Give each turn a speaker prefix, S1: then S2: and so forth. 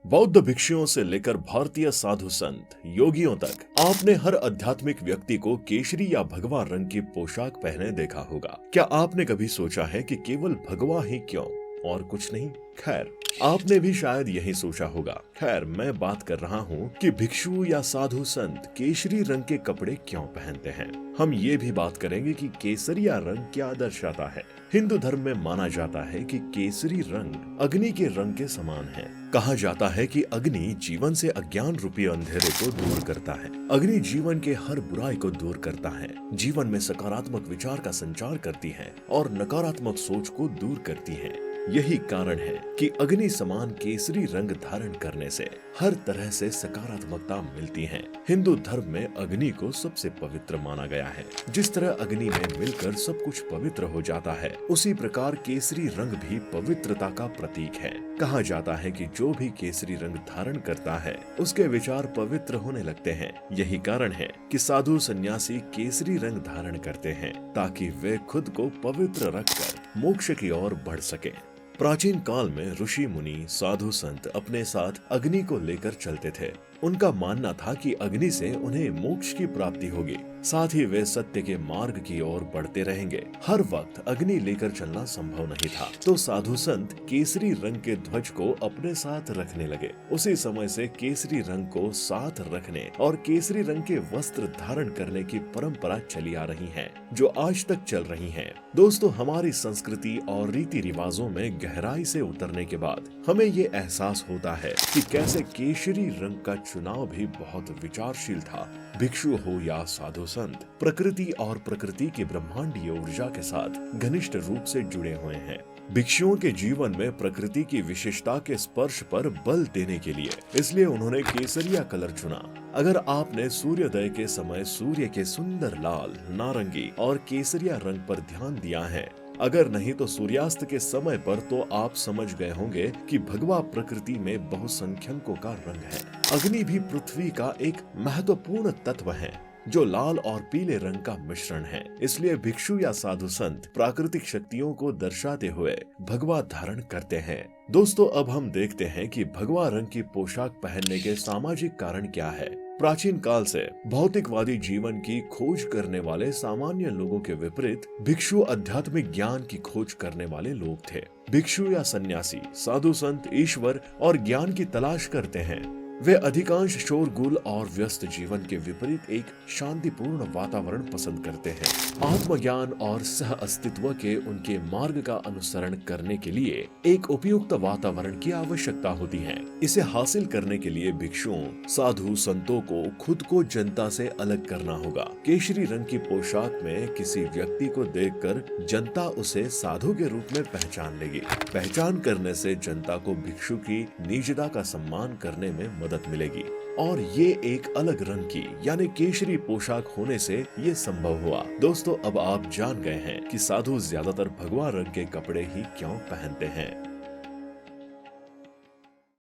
S1: बौद्ध भिक्षुओं से लेकर भारतीय साधु संत योगियों तक आपने हर आध्यात्मिक व्यक्ति को केसरी या भगवा रंग की पोशाक पहने देखा होगा। क्या आपने कभी सोचा है कि केवल भगवा ही क्यों और कुछ नहीं? खैर, आपने भी शायद यही सोचा होगा। खैर, मैं बात कर रहा हूँ कि भिक्षु या साधु संत केसरी रंग के कपड़े क्यों पहनते हैं। हम ये भी बात करेंगे कि केसरिया रंग क्या दर्शाता है। हिंदू धर्म में माना जाता है कि केसरी रंग अग्नि के रंग के समान है। कहा जाता है कि अग्नि जीवन से अज्ञान रूपी अंधेरे को दूर करता है। अग्नि जीवन के हर बुराई को दूर करता है, जीवन में सकारात्मक विचार का संचार करती है और नकारात्मक सोच को दूर करती है। यही कारण है कि अग्नि समान केसरी रंग धारण करने से हर तरह से सकारात्मकता मिलती है। हिंदू धर्म में अग्नि को सबसे पवित्र माना गया है। जिस तरह अग्नि में मिलकर सब कुछ पवित्र हो जाता है, उसी प्रकार केसरी रंग भी पवित्रता का प्रतीक है। कहा जाता है कि जो भी केसरी रंग धारण करता है, उसके विचार पवित्र होने लगते हैं। यही कारण है कि साधु सन्यासी केसरी रंग धारण करते हैं, ताकि वे खुद को पवित्र रखकर मोक्ष की ओर बढ़ सके। प्राचीन काल में ऋषि मुनि साधु संत अपने साथ अग्नि को लेकर चलते थे। उनका मानना था कि अग्नि से उन्हें मोक्ष की प्राप्ति होगी, साथ ही वे सत्य के मार्ग की ओर बढ़ते रहेंगे। हर वक्त अग्नि लेकर चलना संभव नहीं था, तो साधु संत केसरी रंग के ध्वज को अपने साथ रखने लगे। उसी समय से केसरी रंग को साथ रखने और केसरी रंग के वस्त्र धारण करने की परंपरा चली आ रही है, जो आज तक चल रही है। दोस्तों, हमारी संस्कृति और रीति रिवाजों में गहराई से उतरने के बाद हमें ये एहसास होता है कि कैसे केसरी रंग का चुनाव भी बहुत विचारशील था। भिक्षु हो या साधु संत, प्रकृति और प्रकृति की ब्रह्मांडीय ऊर्जा के साथ घनिष्ठ रूप से जुड़े हुए हैं। भिक्षुओं के जीवन में प्रकृति की विशेषता के स्पर्श पर बल देने के लिए इसलिए उन्होंने केसरिया कलर चुना। अगर आपने सूर्योदय के समय सूर्य के सुंदर लाल, नारंगी और केसरिया रंग पर ध्यान दिया है, अगर नहीं तो सूर्यास्त के समय पर, तो आप समझ गए होंगे कि भगवा प्रकृति में बहुसंख्यकों का रंग है। अग्नि भी पृथ्वी का एक महत्वपूर्ण तत्व है, जो लाल और पीले रंग का मिश्रण है। इसलिए भिक्षु या साधु संत प्राकृतिक शक्तियों को दर्शाते हुए भगवा धारण करते हैं। दोस्तों, अब हम देखते हैं कि भगवा रंग की पोशाक पहनने के सामाजिक कारण क्या है। प्राचीन काल से भौतिकवादी जीवन की खोज करने वाले सामान्य लोगों के विपरीत भिक्षु आध्यात्मिक ज्ञान की खोज करने वाले लोग थे। भिक्षु या सन्यासी, साधु संत ईश्वर और ज्ञान की तलाश करते हैं। वे अधिकांश शोरगुल और व्यस्त जीवन के विपरीत एक शांतिपूर्ण वातावरण पसंद करते हैं। आत्मज्ञान और सह अस्तित्व के उनके मार्ग का अनुसरण करने के लिए एक उपयुक्त वातावरण की आवश्यकता होती है। इसे हासिल करने के लिए भिक्षुओं, साधु संतों को खुद को जनता से अलग करना होगा। केसरी रंग की पोशाक में किसी व्यक्ति को देखकर जनता उसे साधु के रूप में पहचान लेगी। पहचान करने से जनता को भिक्षु की निजता का सम्मान करने में मदद मिलेगी, और ये एक अलग रंग की यानी केसरी पोशाक होने से ये संभव हुआ। दोस्तों, अब आप जान गए हैं कि साधु ज्यादातर भगवा रंग के कपड़े ही क्यों पहनते हैं।